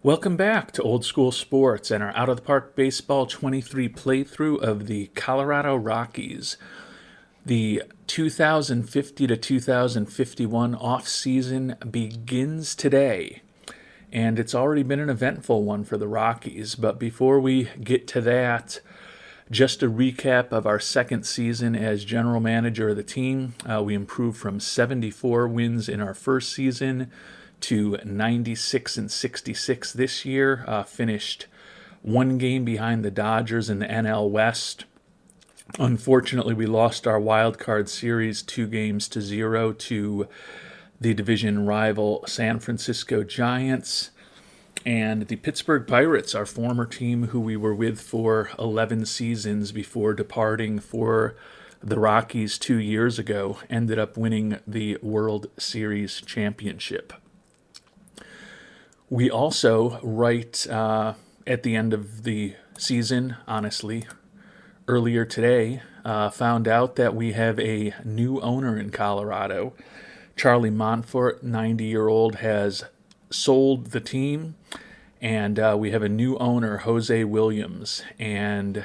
Welcome back to Old School Sports and our Out of the Park Baseball 23 playthrough of the Colorado Rockies. The 2050 to 2051 offseason begins today, and it's already been an eventful one for the Rockies. But before we get to that, just a recap of our second season as general manager of the team. We improved from 74 wins in our first season to 96 and 66 this year. Finished one game behind the Dodgers in the NL West. Unfortunately, we lost our wild card series 2-0 to the division rival San Francisco Giants. And the Pittsburgh Pirates, our former team who we were with for 11 seasons before departing for the Rockies 2 years ago, ended up winning the World Series championship. We also, right at the end of the season, honestly, earlier today, found out that we have a new owner in Colorado. Charlie Montfort, 90-year-old, has sold the team, and we have a new owner, Jose Williams. And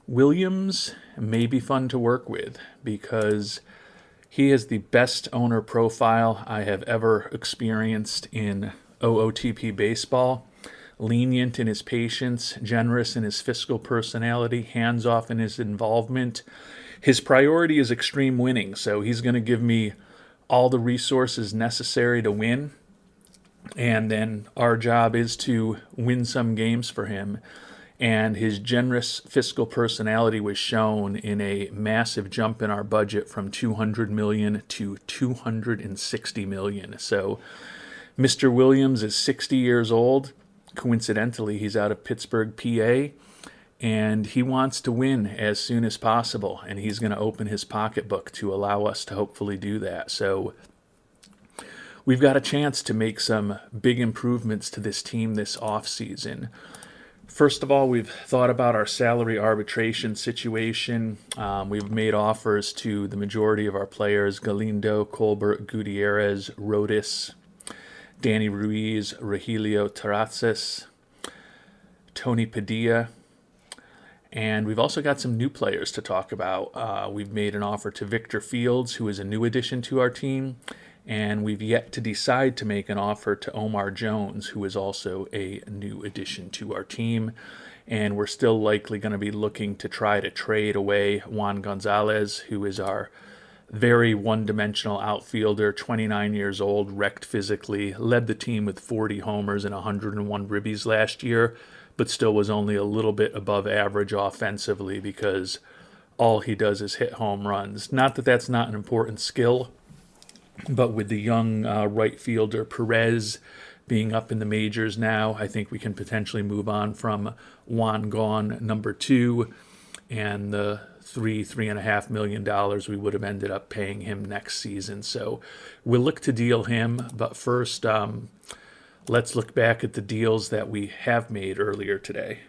Williams may be fun to work with because he has the best owner profile I have ever experienced in OOTP baseball. Lenient in his patience, generous in his fiscal personality, hands-off in his involvement. His priority is extreme winning, so he's going to give me all the resources necessary to win, and then our job is to win some games for him. And his generous fiscal personality was shown in a massive jump in our budget from $200 million to $260 million. So Mr. Williams is 60 years old. Coincidentally, he's out of Pittsburgh, PA, and he wants to win as soon as possible, and he's going to open his pocketbook to allow us to hopefully do that. So we've got a chance to make some big improvements to this team this offseason. First of all, we've thought about our salary arbitration situation. We've made offers to the majority of our players: Galindo, Colbert, Gutierrez, Rodis, Danny Ruiz, Rogelio Terrazas, Tony Padilla, and we've also got some new players to talk about. We've made an offer to Victor Fields, who is a new addition to our team, and we've yet to decide to make an offer to Omar Jones, who is also a new addition to our team. And we're still likely going to be looking to try to trade away Juan Gonzalez, who is our very one-dimensional outfielder, 29 years old, wrecked physically, led the team with 40 homers and 101 ribbies last year, but still was only a little bit above average offensively because all he does is hit home runs. Not that that's not an important skill, but with the young right fielder Perez being up in the majors now, I think we can potentially move on from Juan Gone number 2 and the $3.5 million we would have ended up paying him next season. So we'll look to deal him, but first let's look back at the deals that we have made earlier today.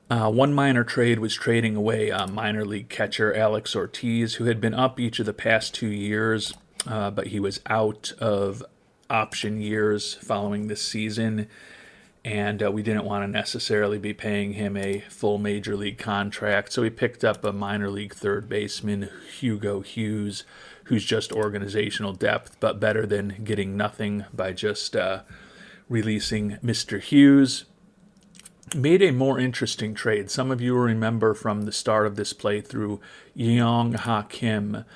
One minor trade was trading away minor league catcher Alex Ortiz, who had been up each of the past 2 years, but he was out of option years following this season, and we didn't want to necessarily be paying him a full major league contract, so we picked up a minor league third baseman, Hugo Hughes, who's just organizational depth, but better than getting nothing by just releasing Mr. Hughes. Made a more interesting trade. Some of you will remember from the start of this playthrough, Yeong Ha Kim,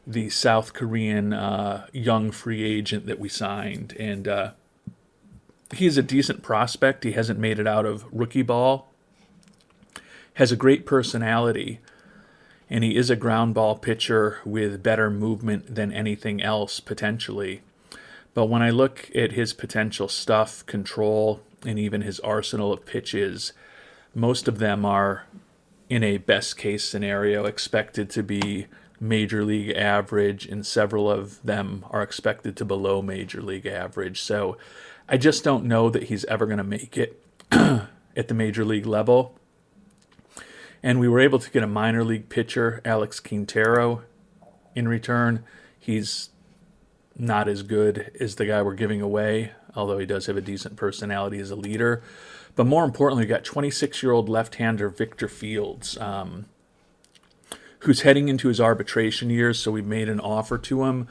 the South Korean young free agent that we signed, and he's a decent prospect. He hasn't made it out of rookie ball. Has a great personality, and he is a ground ball pitcher with better movement than anything else, potentially. But when I look at his potential stuff, control, and even his arsenal of pitches, most of them are, in a best-case scenario, expected to be major league average, and several of them are expected to below major league average. So I just don't know that he's ever going to make it at the major league level. And we were able to get a minor league pitcher, Alex Quintero, in return. He's not as good as the guy we're giving away, although he does have a decent personality as a leader. But more importantly, we got 26-year-old left-hander Victor Fields, who's heading into his arbitration years, so we've made an offer to him.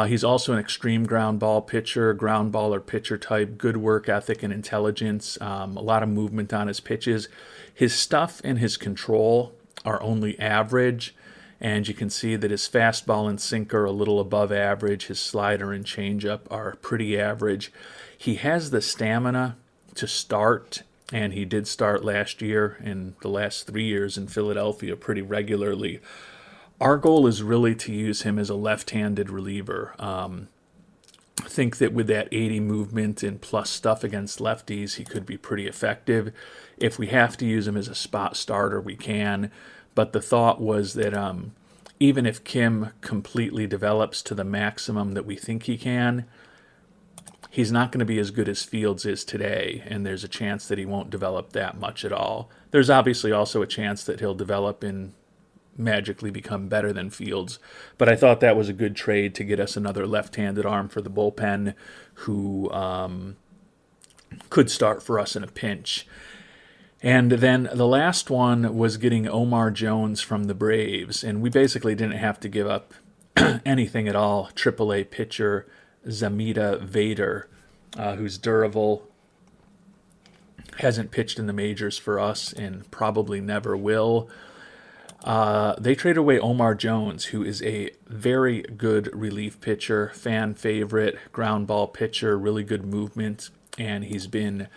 He's also an extreme ground ball pitcher, ground baller pitcher type, good work ethic and intelligence, a lot of movement on his pitches. His stuff and his control are only average, and you can see that his fastball and sinker are a little above average. His slider and changeup are pretty average. He has the stamina to start, and he did start last year and the last 3 years in Philadelphia pretty regularly. Our goal is really to use him as a left-handed reliever. I think that with that 80 movement and plus stuff against lefties, he could be pretty effective. If we have to use him as a spot starter, we can. But the thought was that even if Kim completely develops to the maximum that we think he can, he's not going to be as good as Fields is today, and there's a chance that he won't develop that much at all. There's obviously also a chance that he'll develop and magically become better than Fields, but I thought that was a good trade to get us another left-handed arm for the bullpen who could start for us in a pinch. And then the last one was getting Omar Jones from the Braves, and we basically didn't have to give up anything at all. AAA pitcher Zamita Vader, who's durable, hasn't pitched in the majors for us and probably never will. They traded away Omar Jones, who is a very good relief pitcher, fan favorite, ground ball pitcher, really good movement, and he's been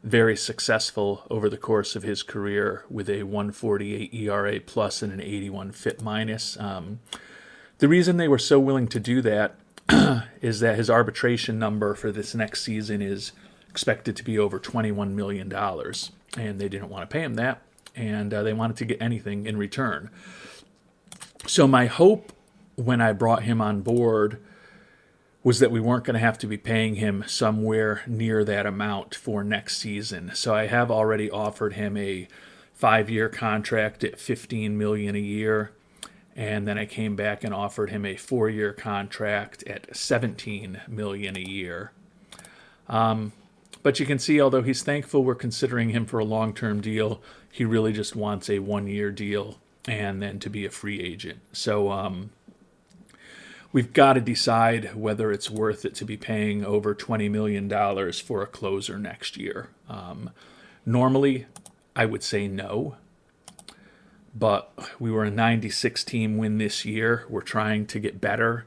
very successful over the course of his career with a 1.48 ERA plus and an 81 FIP minus. The reason they were so willing to do that is that his arbitration number for this next season is expected to be over $21 million, and they didn't want to pay him that, and they wanted to get anything in return. So my hope when I brought him on board was that we weren't going to have to be paying him somewhere near that amount for next season. So I have already offered him a 5-year contract at $15 million a year, and then I came back and offered him a 4-year contract at $17 million a year. But you can see, although he's thankful we're considering him for a long-term deal, he really just wants a 1-year deal and then to be a free agent. So we've got to decide whether it's worth it to be paying over $20 million for a closer next year. Normally, I would say no, but we were a 96-team win this year. We're trying to get better,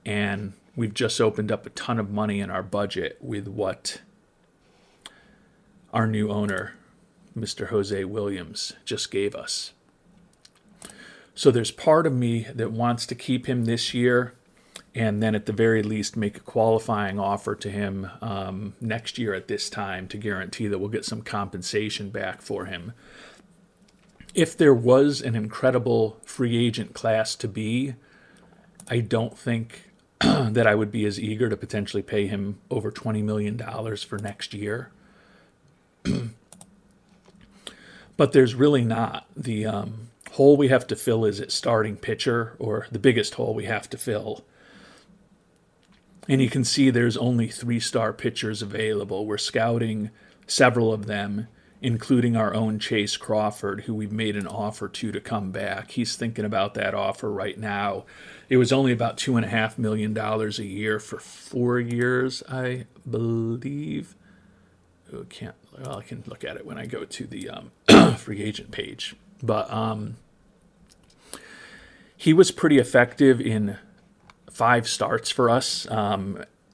and we've just opened up a ton of money in our budget with what our new owner, Mr. Jose Williams, just gave us. So there's part of me that wants to keep him this year and then at the very least make a qualifying offer to him next year at this time to guarantee that we'll get some compensation back for him. If there was an incredible free agent class to be, I don't think that I would be as eager to potentially pay him over $20 million for next year. But there's really not. The hole we have to fill is at starting pitcher, or the biggest hole we have to fill. And you can see there's only 3-star pitchers available. We're scouting several of them, including our own Chase Crawford, who we've made an offer to come back. He's thinking about that offer right now. It was only about $2.5 million a year for 4 years, I believe. I can look at it when I go to the free agent page. But he was pretty effective in 5 starts for us.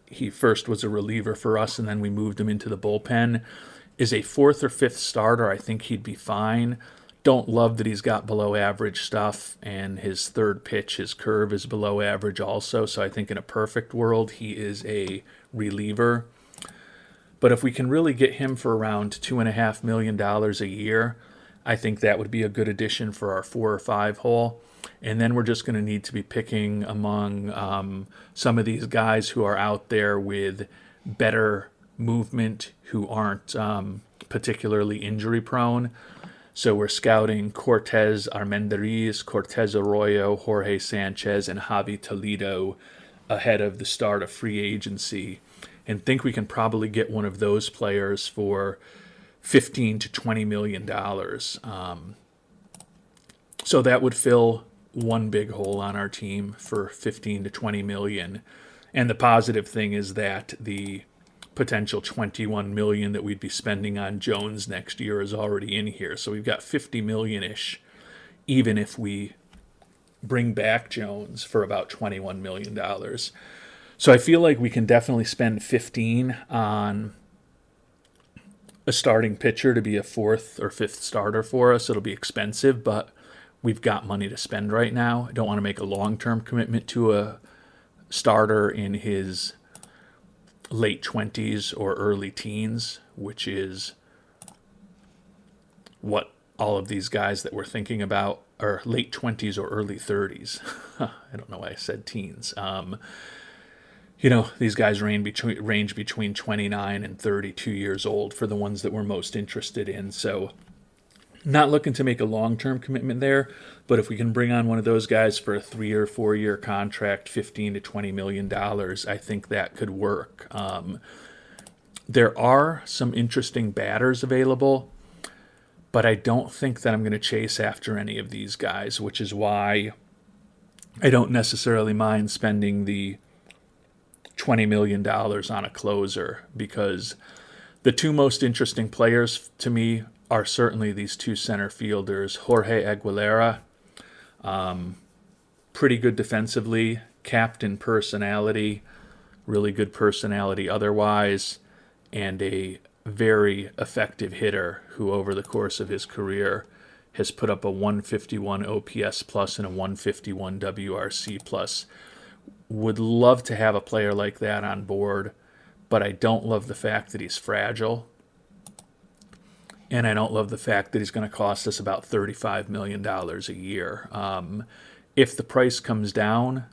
He first was a reliever for us, and then we moved him into the bullpen. Is a 4th or 5th starter, I think he'd be fine. Don't love that he's got below average stuff, and his third pitch, his curve, is below average also. So I think in a perfect world, he is a reliever. But if we can really get him for around $2.5 million a year, I think that would be a good addition for our 4 or 5 hole. And then we're just going to need to be picking among some of these guys who are out there with better movement, who aren't particularly injury prone. So we're scouting Cortez Armendariz, Cortez Arroyo, Jorge Sanchez, and Javi Toledo ahead of the start of free agency, and think we can probably get one of those players for $15 to $20 million. So that would fill one big hole on our team for 15 to 20 million. And the positive thing is that the potential 21 million that we'd be spending on Jones next year is already in here. So we've got 50 million-ish, even if we bring back Jones for about $21 million. So I feel like we can definitely spend 15 on a starting pitcher to be a fourth or fifth starter for us. It'll be expensive, but we've got money to spend right now. I don't want to make a long-term commitment to a starter in his late 20s or early teens, which is what all of these guys that we're thinking about are late 20s or early 30s. I don't know why I said teens. These guys range between 29 and 32 years old for the ones that we're most interested in. So not looking to make a long-term commitment there, but if we can bring on one of those guys for a 3 or 4 year contract, $15 to $20 million, I think that could work. There are some interesting batters available, but I don't think that I'm going to chase after any of these guys, which is why I don't necessarily mind spending the $20 million on a closer, because the two most interesting players to me are certainly these two center fielders. Jorge Aguilera, pretty good defensively, captain personality, really good personality otherwise, and a very effective hitter who over the course of his career has put up a 151 OPS plus and a 151 WRC plus. Would love to have a player like that on board, but I don't love the fact that he's fragile. And I don't love the fact that he's going to cost us about $35 million a year. If the price comes down,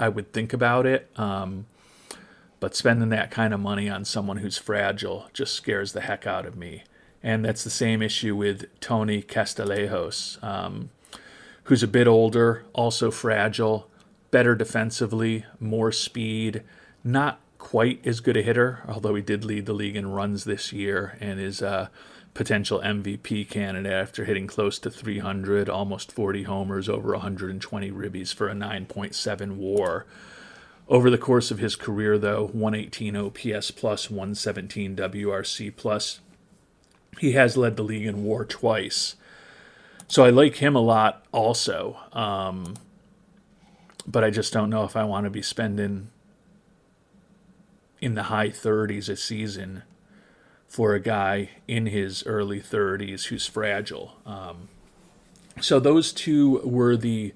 I would think about it. But spending that kind of money on someone who's fragile just scares the heck out of me. And that's the same issue with Tony Castillejos, who's a bit older, also fragile, better defensively, more speed, not quite as good a hitter, although he did lead the league in runs this year and is a potential MVP candidate after hitting close to 300, almost 40 homers, over 120 ribbies for a 9.7 WAR. Over the course of his career, though, 118 OPS plus, 117 WRC plus. He has led the league in WAR twice. So I like him a lot also. But I just don't know if I want to be spending in the high 30s a season for a guy in his early 30s who's fragile. So those two were the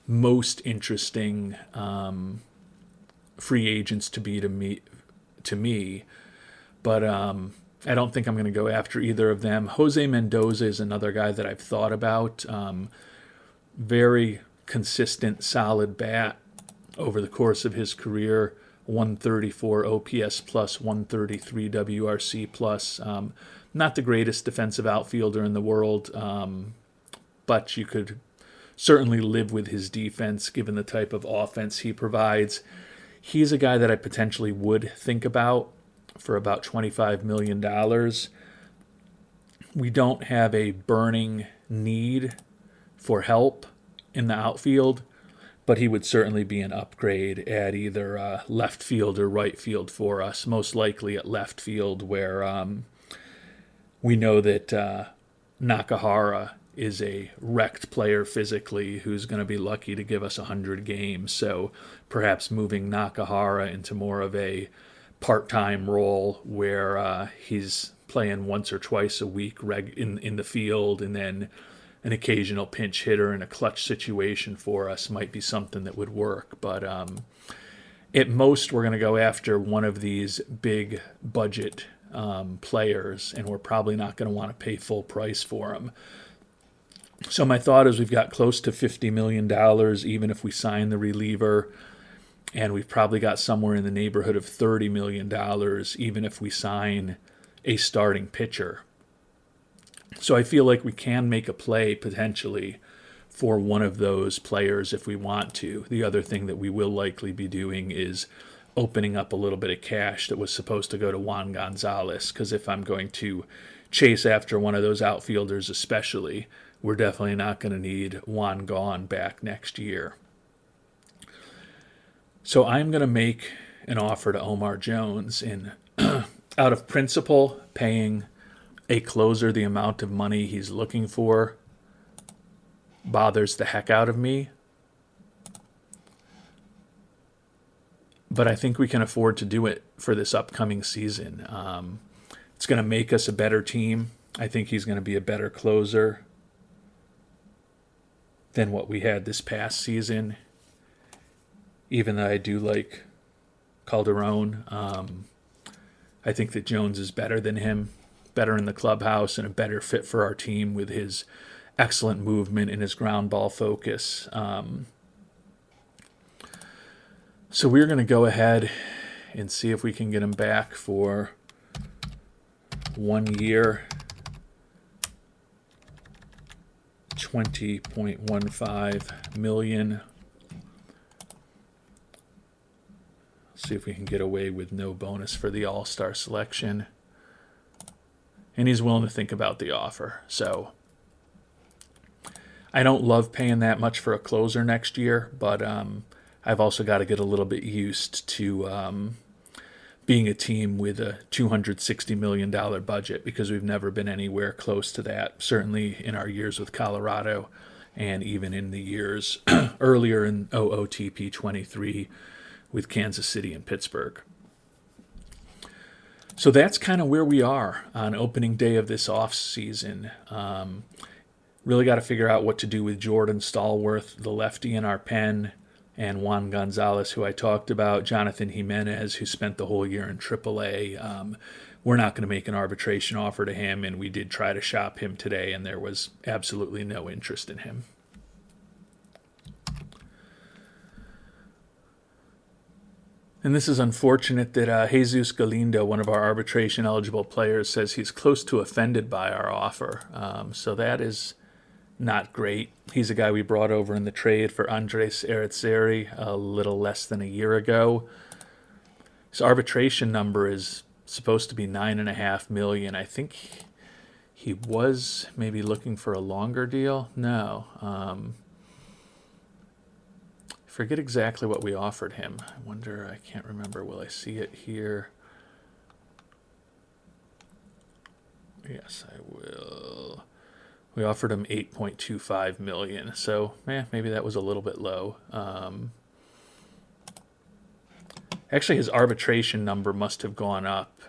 most interesting free agents to me. But I don't think I'm going to go after either of them. Jose Mendoza is another guy that I've thought about. Very consistent, solid bat over the course of his career. 134 OPS plus, 133 WRC plus. Not the greatest defensive outfielder in the world, but you could certainly live with his defense given the type of offense he provides. He's a guy that I potentially would think about for about $25 million. We don't have a burning need for help in the outfield, but he would certainly be an upgrade at either left field or right field for us, most likely at left field, where we know that Nakahara is a wrecked player physically who's going to be lucky to give us 100 games. So perhaps moving Nakahara into more of a part-time role where he's playing once or twice a week in the field, and then an occasional pinch hitter in a clutch situation for us might be something that would work. But at most, we're going to go after one of these big budget players, and we're probably not going to want to pay full price for them. So my thought is we've got close to $50 million, even if we sign the reliever, and we've probably got somewhere in the neighborhood of $30 million, even if we sign a starting pitcher. So I feel like we can make a play potentially for one of those players if we want to. The other thing that we will likely be doing is opening up a little bit of cash that was supposed to go to Juan Gonzalez, because if I'm going to chase after one of those outfielders especially, we're definitely not going to need Juan Gone back next year. So I'm going to make an offer to Omar Jones, in out of principle, paying a closer the amount of money he's looking for bothers the heck out of me. But I think we can afford to do it for this upcoming season. It's going to make us a better team. I think he's going to be a better closer than what we had this past season. Even though I do like Calderon, I think that Jones is better than him, better in the clubhouse, and a better fit for our team with his excellent movement and his ground ball focus. So we're going to go ahead and see if we can get him back for 1 year, $20.15 million. See if we can get away with no bonus for the All-Star selection. And he's willing to think about the offer. So I don't love paying that much for a closer next year, but I've also got to get a little bit used to being a team with a $260 million budget, because we've never been anywhere close to that, certainly in our years with Colorado and even in the years earlier in OOTP 23 with Kansas City and Pittsburgh. So that's kind of where we are on opening day of this offseason. Really got to figure out what to do with Jordan Stallworth, the lefty in our pen, and Juan Gonzalez, who I talked about, Jonathan Jimenez, who spent the whole year in AAA. We're not going to make an arbitration offer to him, and we did try to shop him today, and there was absolutely no interest in him. And this is unfortunate that Jesus Galindo, one of our arbitration-eligible players, says he's close to offended by our offer. So that is not great. He's a guy we brought over in the trade for Andres Eritzeri a little less than a year ago. His arbitration number is supposed to be $9.5 million. I think he was maybe looking for a longer deal. No. Forget exactly what we offered him. I wonder, I can't remember. Will I see it here? Yes, I will. We offered him $8.25 million. So, maybe that was a little bit low. Actually, his arbitration number must have gone up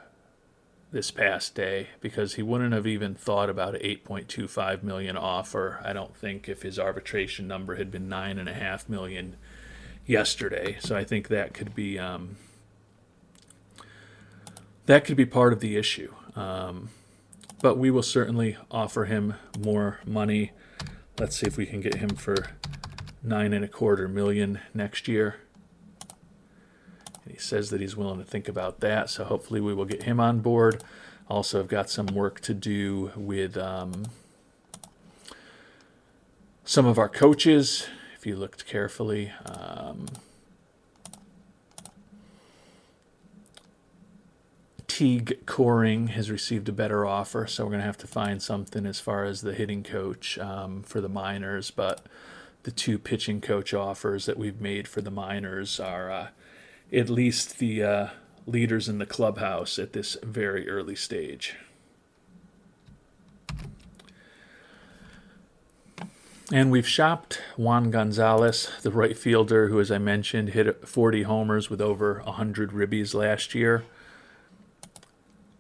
this past day, because he wouldn't have even thought about an $8.25 million offer, I don't think, if his arbitration number had been $9.5 million yesterday. So I think that could be part of the issue. But we will certainly offer him more money. Let's see if we can get him for $9.25 million next year. And he says that he's willing to think about that, so hopefully we will get him on board. Also, I've got some work to do with some of our coaches. If you looked carefully, Teague Coring has received a better offer, so we're going to have to find something as far as the hitting coach for the minors. But the two pitching coach offers that we've made for the minors are at least the leaders in the clubhouse at this very early stage. And we've shopped Juan Gonzalez, the right fielder who, as I mentioned, hit 40 homers with over 100 ribbies last year.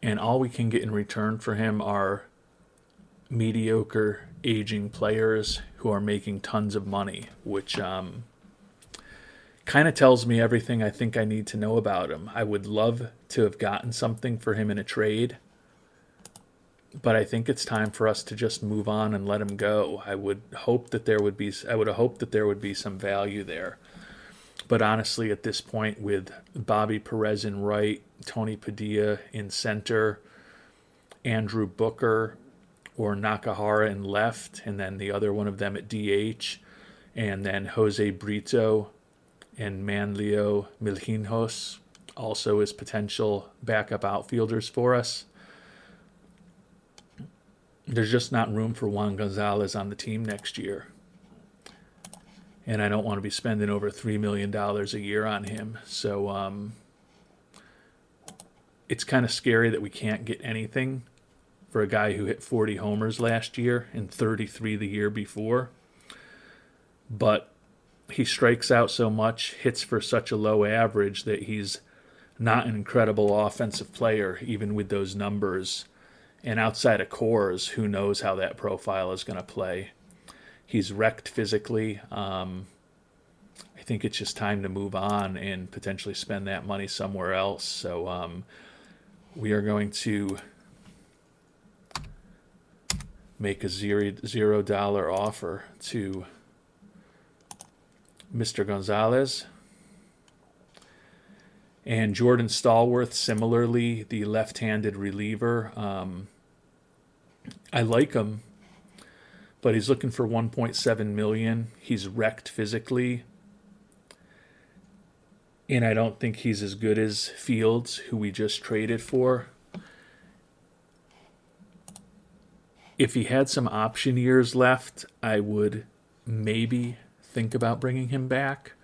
And all we can get in return for him are mediocre aging players who are making tons of money, which kind of tells me everything I think I need to know about him. I would love to have gotten something for him in a trade, but I think it's time for us to just move on and let him go. I would have hoped that there would be some value there. But honestly, at this point, with Bobby Perez in right, Tony Padilla in center, Andrew Booker, or Nakahara in left, and then the other one of them at DH, and then Jose Brito and Manlio Milhinhos also as potential backup outfielders for us. There's just not room for Juan Gonzalez on the team next year. And I don't want to be spending over $3 million a year on him. So it's kind of scary that we can't get anything for a guy who hit 40 homers last year and 33 the year before. But he strikes out so much, hits for such a low average that he's not an incredible offensive player, even with those numbers. And outside of Coors, who knows how that profile is going to play. He's wrecked physically. I think it's just time to move on and potentially spend that money somewhere else. So we are going to make a $0 offer to Mr. Gonzalez. And Jordan Stallworth, similarly, the left-handed reliever. I like him, but he's looking for $1.7 million. He's wrecked physically, and I don't think he's as good as Fields, who we just traded for. If he had some option years left, I would maybe think about bringing him back,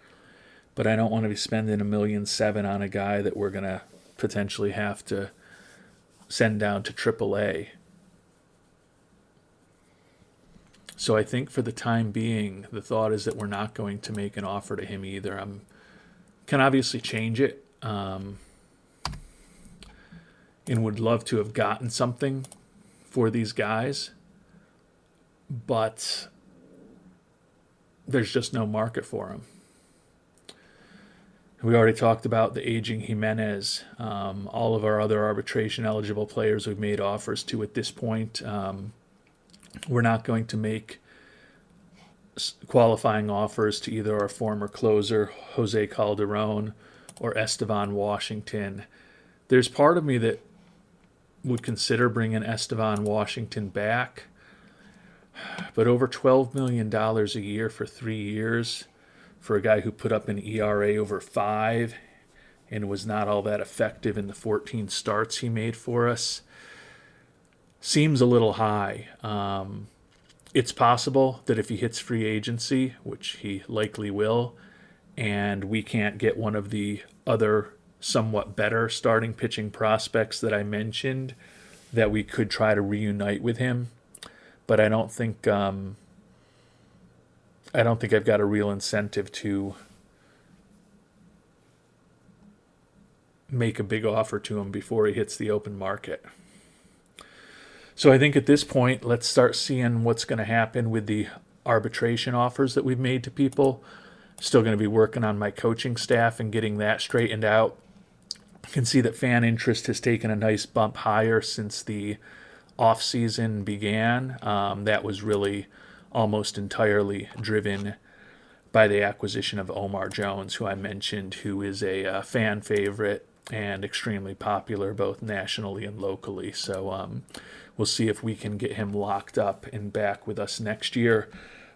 but I don't want to be spending $1.7 million on a guy that we're going to potentially have to send down to AAA. So I think for the time being, the thought is that we're not going to make an offer to him either. Can obviously change it, and would love to have gotten something for these guys, but there's just no market for them. We already talked about the aging Jimenez. All of our other arbitration-eligible players we've made offers to at this point. We're not going to make qualifying offers to either our former closer, Jose Calderon, or Estevan Washington. There's part of me that would consider bringing Estevan Washington back, but over $12 million a year for 3 years for a guy who put up an ERA over 5 and was not all that effective in the 14 starts he made for us seems a little high. It's possible that if he hits free agency, which he likely will, and we can't get one of the other somewhat better starting pitching prospects that I mentioned, that we could try to reunite with him. But I don't think I've got a real incentive to make a big offer to him before he hits the open market. So I think at this point, let's start seeing what's going to happen with the arbitration offers that we've made to people. Still going to be working on my coaching staff and getting that straightened out. You can see that fan interest has taken a nice bump higher since the offseason began. That was really almost entirely driven by the acquisition of Omar Jones, who I mentioned, who is a fan favorite and extremely popular both nationally and locally. So we'll see if we can get him locked up and back with us next year,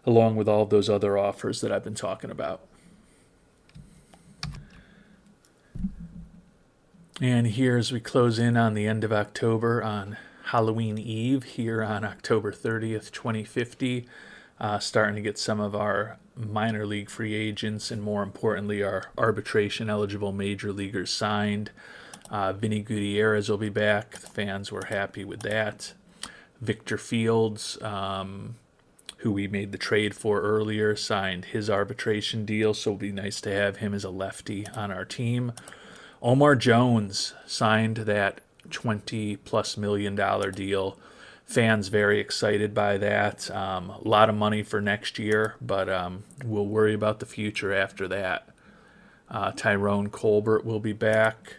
along with all those other offers that I've been talking about. And here, as we close in on the end of October, on Halloween Eve, here on October 30th, 2050, starting to get some of our minor league free agents and, more importantly, our arbitration-eligible major leaguers signed. Vinny Gutierrez will be back. The fans were happy with that. Victor Fields, who we made the trade for earlier, signed his arbitration deal, so it'll be nice to have him as a lefty on our team. Omar Jones signed that $20+ million deal. Fans very excited by that. A lot of money for next year, but we'll worry about the future after that. Tyrone Colbert will be back.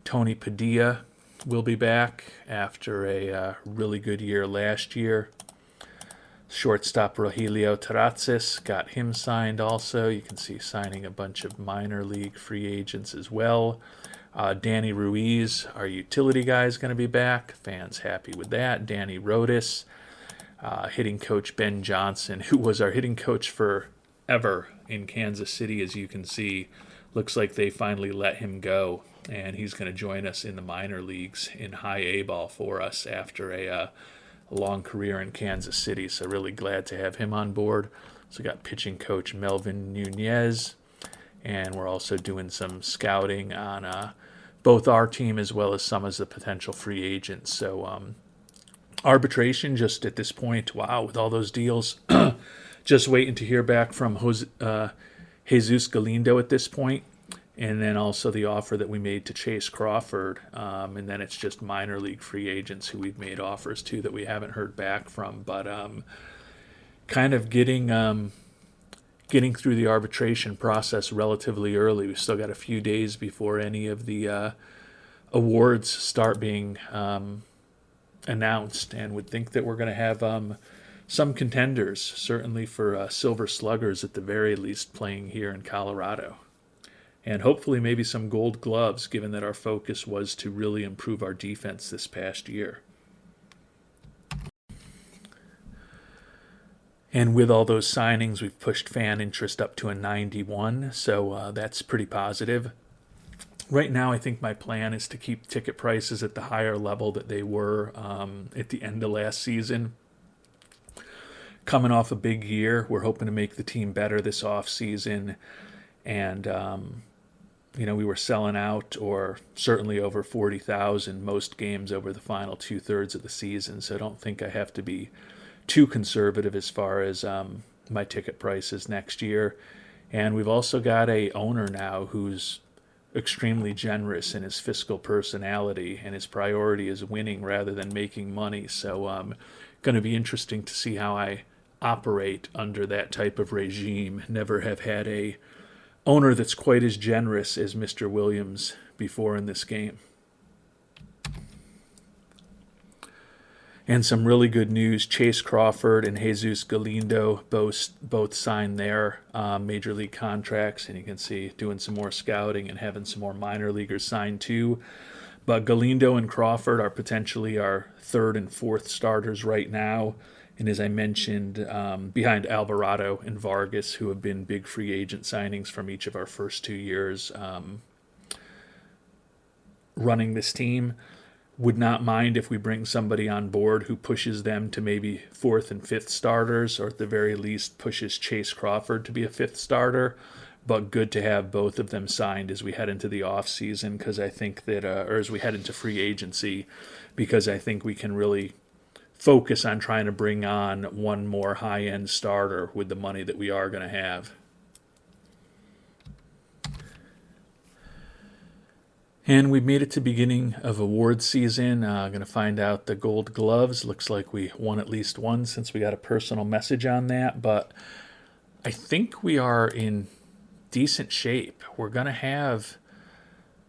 Tony Padilla will be back after a really good year last year. Shortstop Rogelio Terrazas, got him signed also. You can see signing a bunch of minor league free agents as well. Danny Ruiz, our utility guy, is going to be back. Fans happy with that. Danny Rodas, hitting coach Ben Johnson, who was our hitting coach forever in Kansas City, as you can see. Looks like they finally let him go, and he's going to join us in the minor leagues in high A ball for us after a long career in Kansas City. So really glad to have him on board. So got pitching coach Melvin Nunez, and we're also doing some scouting on both our team as well as some as the potential free agents. So arbitration just at this point, wow, with all those deals, just waiting to hear back from Jesus Galindo at this point, and then also the offer that we made to Chase Crawford, and then it's just minor league free agents who we've made offers to that we haven't heard back from, but kind of getting through the arbitration process relatively early. We've still got a few days before any of the awards start being announced, and would think that we're going to have some contenders, certainly for Silver Sluggers at the very least, playing here in Colorado. And hopefully maybe some Gold Gloves, given that our focus was to really improve our defense this past year. And with all those signings, we've pushed fan interest up to a 91, so that's pretty positive. Right now, I think my plan is to keep ticket prices at the higher level that they were at the end of last season. Coming off a big year, we're hoping to make the team better this offseason. And, we were selling out, or certainly over 40,000 most games over the final two-thirds of the season. So I don't think I have to be too conservative as far as my ticket prices next year. And we've also got a owner now who's extremely generous in his fiscal personality, and his priority is winning rather than making money. So going to be interesting to see how I operate under that type of regime. Never have had a owner that's quite as generous as Mr. Williams before in this game. And some really good news, Chase Crawford and Jesus Galindo both signed their major league contracts, and you can see doing some more scouting and having some more minor leaguers signed too. But Galindo and Crawford are potentially our third and fourth starters right now. And as I mentioned, behind Alvarado and Vargas, who have been big free agent signings from each of our first 2 years running this team. Would not mind if we bring somebody on board who pushes them to maybe fourth and fifth starters, or at the very least pushes Chase Crawford to be a fifth starter. But good to have both of them signed as we head into the offseason, because I think that, or as we head into free agency, because I think we can really focus on trying to bring on one more high-end starter with the money that we are going to have. And we've made it to beginning of award season. Going to find out the Gold Gloves. Looks like we won at least one since we got a personal message on that. But I think we are in decent shape. We're going to have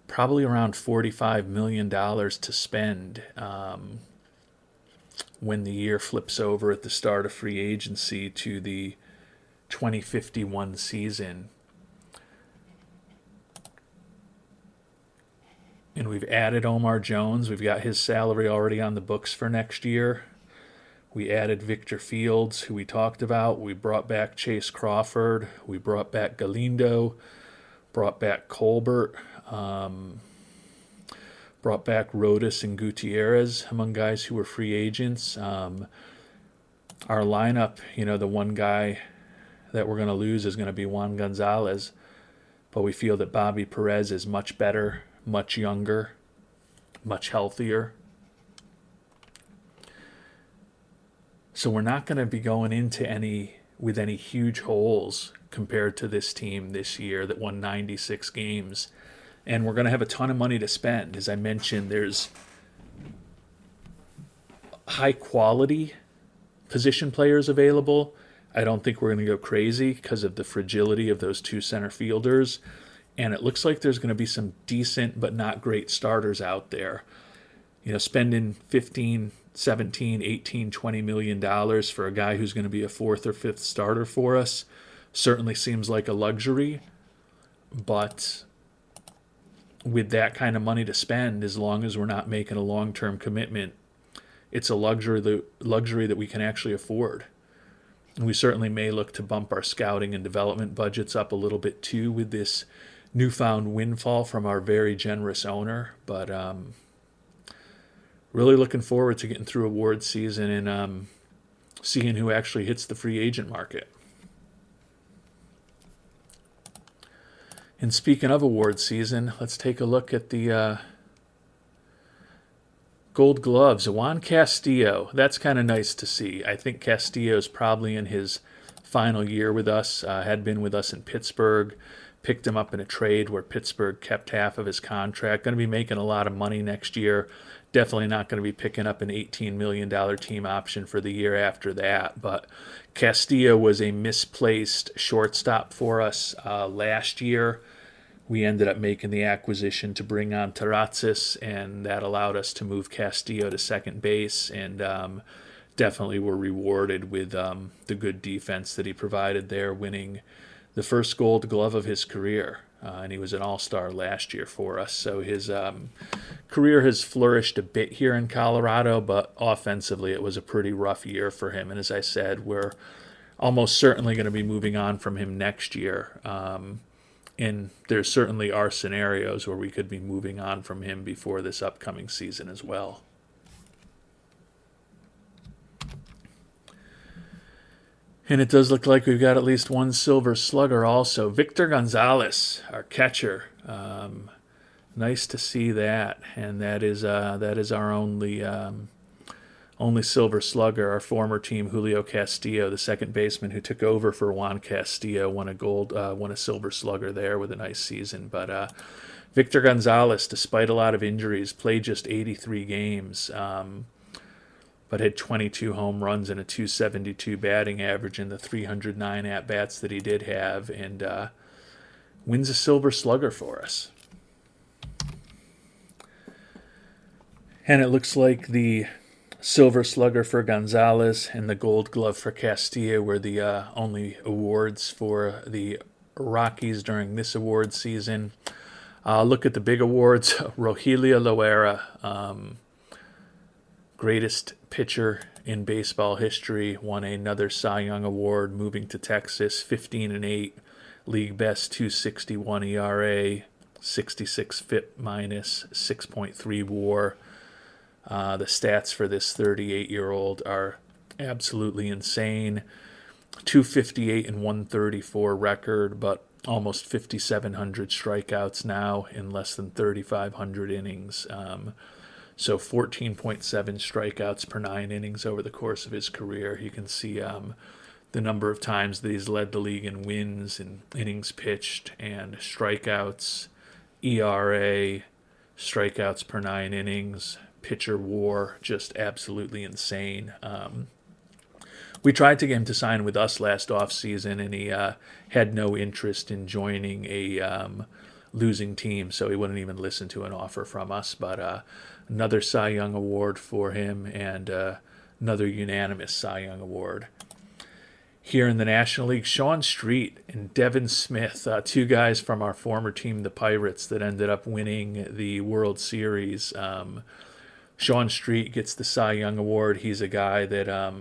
probably around $45 million to spend when the year flips over at the start of free agency to the 2051 season. And we've added Omar Jones. We've got his salary already on the books for next year. We added Victor Fields, who we talked about. We brought back Chase Crawford. We brought back Galindo. Brought back Colbert. Brought back Rodas and Gutierrez, among guys who were free agents. Our lineup, the one guy that we're going to lose is going to be Juan Gonzalez. But we feel that Bobby Perez is much better, much younger, much healthier. So we're not going to be going into any huge holes compared to this team this year that won 96 games. And we're going to have a ton of money to spend. As I mentioned, there's high quality position players available. I don't think we're going to go crazy because of the fragility of those two center fielders. And it looks like there's going to be some decent but not great starters out there. Spending 15, 17, 18, $20 million for a guy who's going to be a fourth or fifth starter for us certainly seems like a luxury. But with that kind of money to spend, as long as we're not making a long-term commitment, it's a luxury that we can actually afford. And we certainly may look to bump our scouting and development budgets up a little bit too with this newfound windfall from our very generous owner. But really looking forward to getting through award season and seeing who actually hits the free agent market. And speaking of award season, let's take a look at the Gold Gloves. Juan Castillo. That's kind of nice to see. I think Castillo's probably in his final year with us. Had been with us in Pittsburgh. Picked him up in a trade where Pittsburgh kept half of his contract. Going to be making a lot of money next year. Definitely not going to be picking up an $18 million team option for the year after that. But Castillo was a misplaced shortstop for us last year. We ended up making the acquisition to bring on Tarazis, and that allowed us to move Castillo to second base, and definitely were rewarded with the good defense that he provided there, winning the first Gold Glove of his career. And he was an all-star last year for us. So his career has flourished a bit here in Colorado, but offensively it was a pretty rough year for him. And as I said, we're almost certainly going to be moving on from him next year. And there certainly are scenarios where we could be moving on from him before this upcoming season as well. And it does look like we've got at least one Silver Slugger also. Victor Gonzalez, our catcher. Nice to see that. And that is our only Silver Slugger. Our former team, Julio Castillo, the second baseman who took over for Juan Castillo, won a Silver Slugger there with a nice season. But Victor Gonzalez, despite a lot of injuries, played just 83 games, but had 22 home runs and a 272 batting average in the 309 at-bats that he did have, and wins a Silver Slugger for us. And it looks like the Silver Slugger for Gonzalez and the Gold Glove for Castillo were the only awards for the Rockies during this award season. Look at the big awards. Rogelio Loera, greatest pitcher in baseball history, won another Cy Young Award, moving to Texas, 15-8, league best 2.61 ERA, 66 FIP minus, 6.3 WAR. The stats for this 38-year-old are absolutely insane. 258 and 134 record, but almost 5,700 strikeouts now in less than 3,500 innings. So 14.7 strikeouts per 9 innings over the course of his career. You can see the number of times that he's led the league in wins and innings pitched and strikeouts, ERA, strikeouts per 9 innings, pitcher WAR, just absolutely insane. We tried to get him to sign with us last offseason, and he had no interest in joining a losing team, so he wouldn't even listen to an offer from us. But another Cy Young Award for him, and another unanimous Cy Young Award. Here in the National League, Sean Street and Devin Smith, two guys from our former team, the Pirates, that ended up winning the World Series. Sean Street gets the Cy Young Award. He's a guy that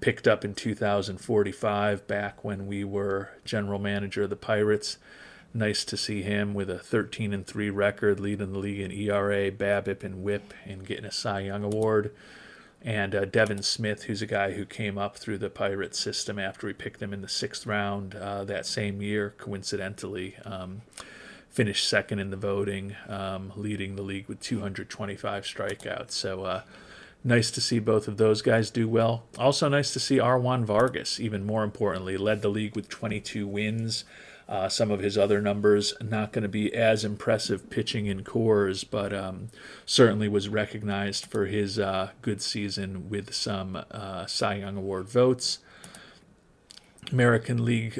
picked up in 2045, back when we were general manager of the Pirates. Nice to see him with a 13-3 record, leading the league in ERA, BABIP, and WHIP, and getting a Cy Young Award. And Devin Smith, who's a guy who came up through the Pirates system after we picked him in the 6th round that same year, coincidentally. Finished second in the voting, leading the league with 225 strikeouts. So nice to see both of those guys do well. Also nice to see Arwan Vargas, even more importantly, led the league with 22 wins. Some of his other numbers not going to be as impressive pitching in cores, but certainly was recognized for his good season with some Cy Young Award votes. American League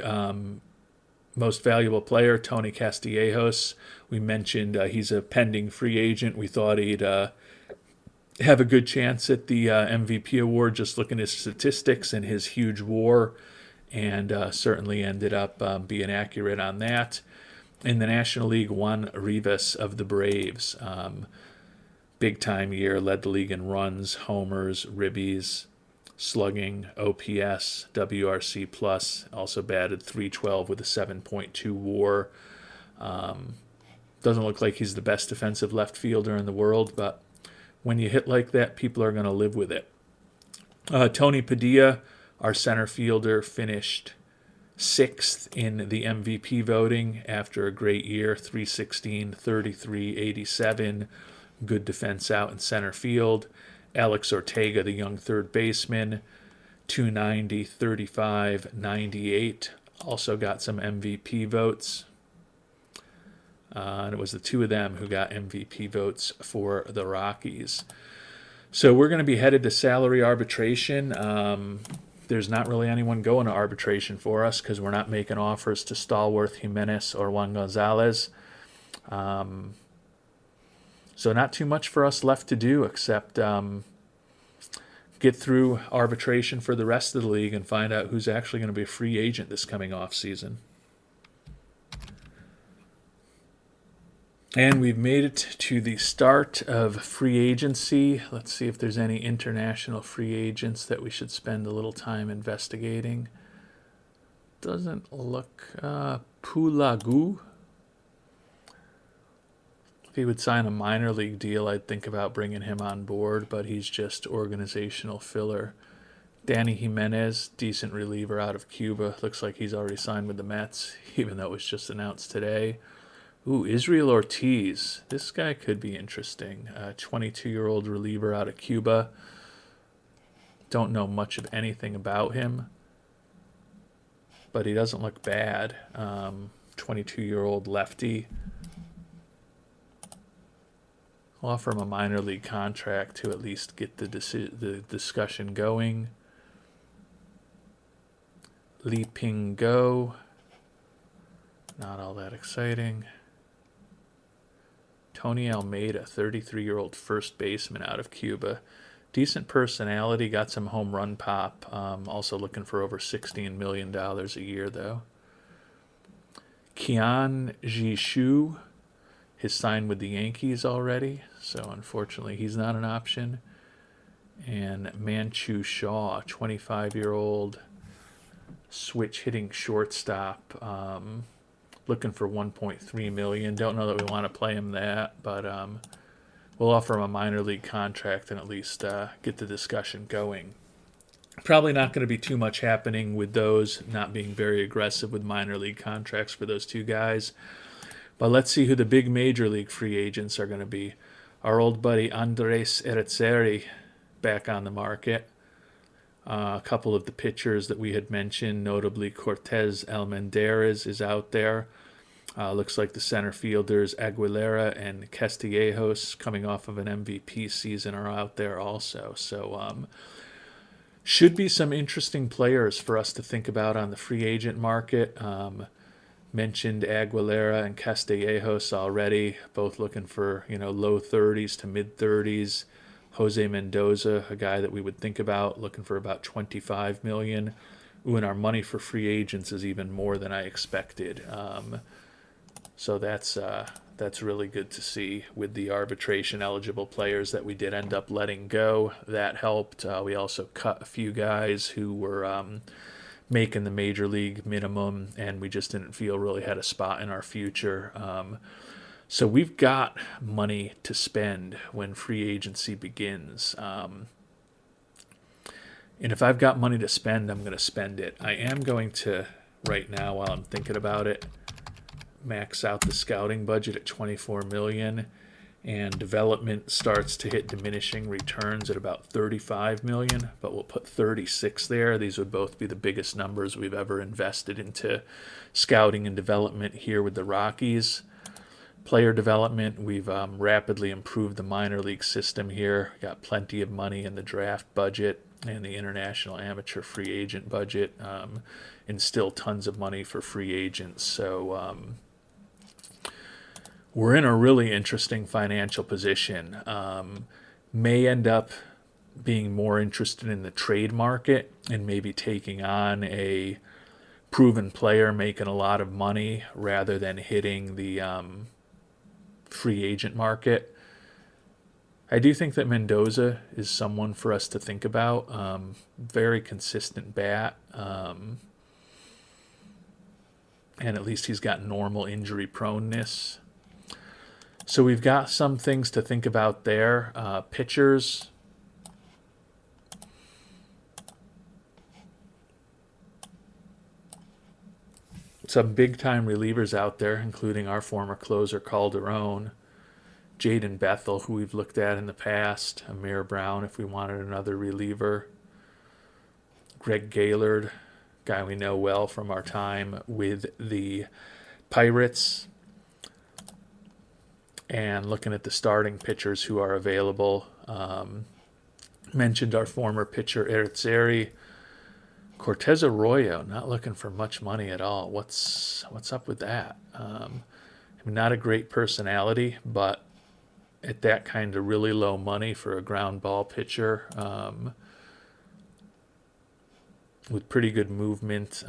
Most Valuable Player, Tony Castellanos. We mentioned he's a pending free agent. We thought he'd have a good chance at the MVP award, just looking at his statistics and his huge WAR, and certainly ended up being accurate on that. In the National League, Juan Rivas of the Braves. Big time year, led the league in runs, homers, ribbies, slugging, OPS, WRC plus. Also batted .312 with a 7.2 WAR. Doesn't look like he's the best defensive left fielder in the world, but when you hit like that, people are going to live with it. Tony Padilla, our center fielder, finished 6th in the MVP voting after a great year, 316, 33, 87. Good defense out in center field. Alex Ortega, the young third baseman, 290, 35, 98. Also got some MVP votes. And it was the two of them who got MVP votes for the Rockies. So we're going to be headed to salary arbitration. There's not really anyone going to arbitration for us because we're not making offers to Stallworth, Jimenez, or Juan Gonzalez. So not too much for us left to do except get through arbitration for the rest of the league and find out who's actually going to be a free agent this coming off season. And we've made it to the start of free agency. Let's see if there's any international free agents that we should spend a little time investigating. Doesn't look... Pulagu. If he would sign a minor league deal, I'd think about bringing him on board, but he's just organizational filler. Danny Jimenez, decent reliever out of Cuba. Looks like he's already signed with the Mets, even though it was just announced today. Ooh, Israel Ortiz. This guy could be interesting. 22-year-old reliever out of Cuba. Don't know much of anything about him, but he doesn't look bad. 22-year-old lefty. I'll offer him a minor league contract to at least get the discussion going. Li Ping Go. Not all that exciting. Tony Almeida, 33-year-old first baseman out of Cuba. Decent personality, got some home run pop. Also looking for over $16 million a year, though. Kian Jishu has signed with the Yankees already, so unfortunately he's not an option. And Manchu Shaw, 25-year-old switch hitting shortstop. Looking for $1.3 million. Don't know that we want to play him that, but we'll offer him a minor league contract and at least get the discussion going. Probably not going to be too much happening with those, not being very aggressive with minor league contracts for those two guys. But let's see who the big major league free agents are going to be. Our old buddy Andres Eretzeri back on the market. A couple of the pitchers that we had mentioned, notably Cortez Almendarez is out there. Looks like the center fielders Aguilera and Castillejos, coming off of an MVP season, are out there also. So should be some interesting players for us to think about on the free agent market. Mentioned Aguilera and Castillejos already, both looking for low 30s to mid 30s. Jose Mendoza, a guy that we would think about, looking for about $25 million. Ooh, and our money for free agents is even more than I expected. So that's really good to see with the arbitration eligible players that we did end up letting go. That helped. We also cut a few guys who were making the major league minimum, and we just didn't feel really had a spot in our future. So we've got money to spend when free agency begins. And if I've got money to spend, I'm going to spend it. I am going to, right now while I'm thinking about it, max out the scouting budget at $24 million, and development starts to hit diminishing returns at about $35 million, but we'll put 36 there. These would both be the biggest numbers we've ever invested into scouting and development here with the Rockies. Player development, we've rapidly improved the minor league system here. Got plenty of money in the draft budget and the international amateur free agent budget, and still tons of money for free agents. So we're in a really interesting financial position. May end up being more interested in the trade market and maybe taking on a proven player making a lot of money rather than hitting the free agent market. I do think that Mendoza is someone for us to think about. Very consistent bat. And at least he's got normal injury proneness. So we've got some things to think about there. Pitchers. Some big-time relievers out there, including our former closer Calderon, Jaden Bethel, who we've looked at in the past, Amir Brown if we wanted another reliever, Greg Gaylord, guy we know well from our time with the Pirates, and looking at the starting pitchers who are available. Mentioned our former pitcher Eritzeri. Cortez Arroyo, not looking for much money at all. What's up with that? Not a great personality, but at that kind of really low money for a ground ball pitcher, with pretty good movement.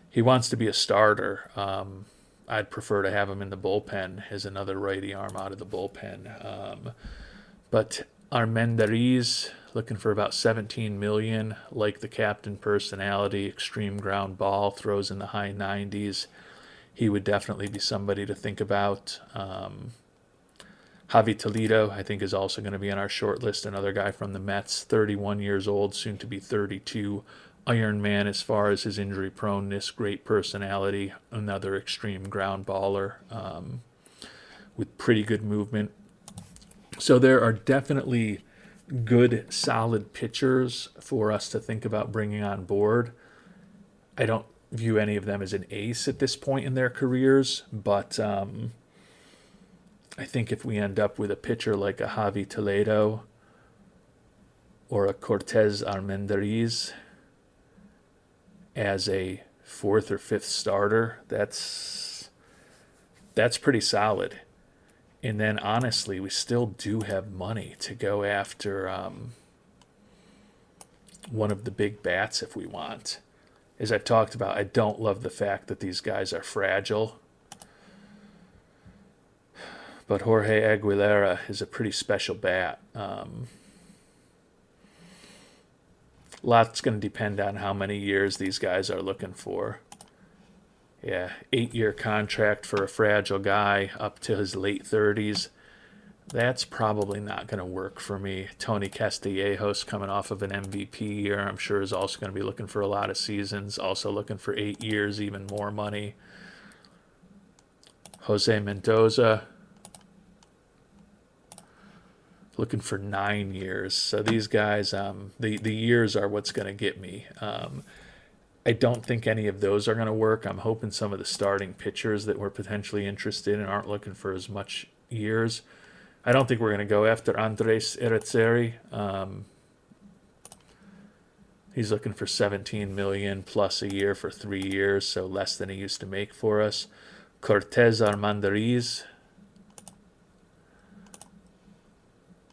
He wants to be a starter. I'd prefer to have him in the bullpen as another righty arm out of the bullpen. But Armendariz, looking for about $17 million, like the captain personality, extreme ground ball, throws in the high 90s. He would definitely be somebody to think about. Javi Toledo, I think, is also going to be on our short list. Another guy from the Mets, 31 years old, soon to be 32. Iron Man as far as his injury proneness, great personality, another extreme ground baller with pretty good movement. So there are definitely good, solid pitchers for us to think about bringing on board. I don't view any of them as an ace at this point in their careers, but I think if we end up with a pitcher like a Javi Toledo or a Cortez Armendariz as a fourth or fifth starter, that's pretty solid. And then, honestly, we still do have money to go after one of the big bats if we want. As I've talked about, I don't love the fact that these guys are fragile. But Jorge Aguilera is a pretty special bat. Lots going to depend on how many years these guys are looking for. Yeah, 8-year contract for a fragile guy up to his late 30s. That's probably not going to work for me. Tony Castellanos, coming off of an MVP year, I'm sure is also going to be looking for a lot of seasons. Also looking for 8 years, even more money. Jose Mendoza, looking for 9 years. So these guys, the years are what's going to get me. I don't think any of those are going to work. I'm hoping some of the starting pitchers that we're potentially interested in aren't looking for as much years. I don't think we're going to go after Andres Eritzeri. He's looking for $17 million plus a year for 3 years, so less than he used to make for us. Cortez Armendariz,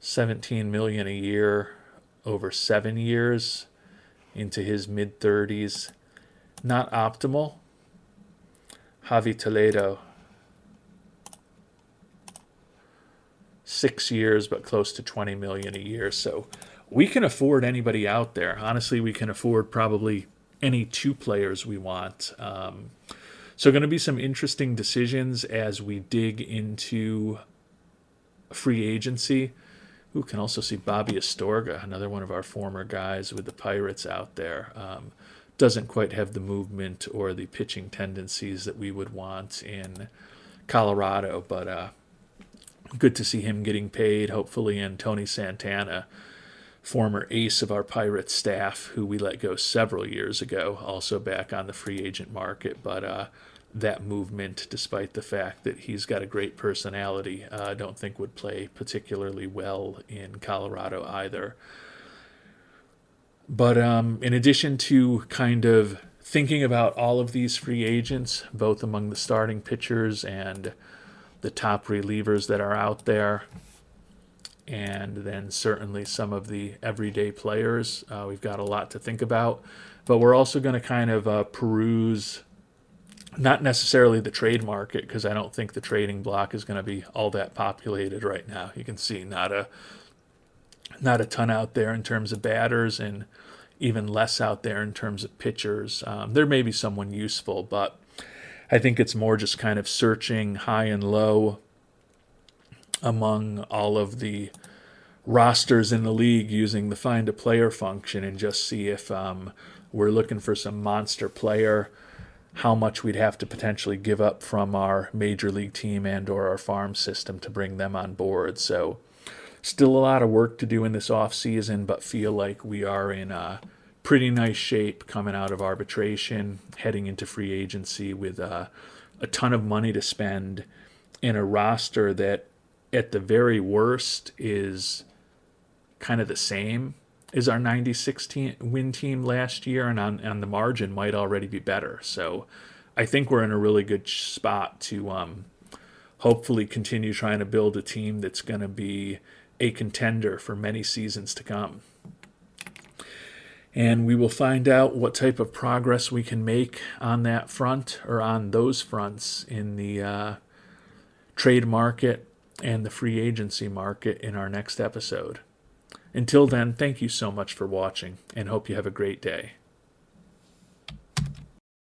$17 million a year over 7 years into his mid-30s. Not optimal. Javi Toledo, 6 years but close to $20 million a year. So we can afford anybody out there. Honestly, we can afford probably any 2 players we want. So going to be some interesting decisions as we dig into free agency. Ooh, can also see Bobby Astorga, another one of our former guys with the Pirates out there. Doesn't quite have the movement or the pitching tendencies that we would want in Colorado, but good to see him getting paid, hopefully. And Tony Santana, former ace of our Pirates staff, who we let go several years ago, also back on the free agent market, but that movement, despite the fact that he's got a great personality, I don't think would play particularly well in Colorado either. But in addition to kind of thinking about all of these free agents, both among the starting pitchers and the top relievers that are out there, and then certainly some of the everyday players. We've got a lot to think about, but we're also going to kind of peruse not necessarily the trade market, because I don't think the trading block is going to be all that populated right now. You can see not a ton out there in terms of batters, and even less out there in terms of pitchers. There may be someone useful, but I think it's more just kind of searching high and low among all of the rosters in the league using the find a player function, and just see if we're looking for some monster player, how much we'd have to potentially give up from our major league team and or our farm system to bring them on board. So still a lot of work to do in this off season, but feel like we are in a pretty nice shape coming out of arbitration, heading into free agency with a ton of money to spend in a roster that at the very worst is kind of the same as our 96 win team last year, and on the margin might already be better. So I think we're in a really good spot to hopefully continue trying to build a team that's going to be a contender for many seasons to come. And we will find out what type of progress we can make on that front, or on those fronts, in the trade market and the free agency market in our next episode. Until then, thank you so much for watching, and hope you have a great day.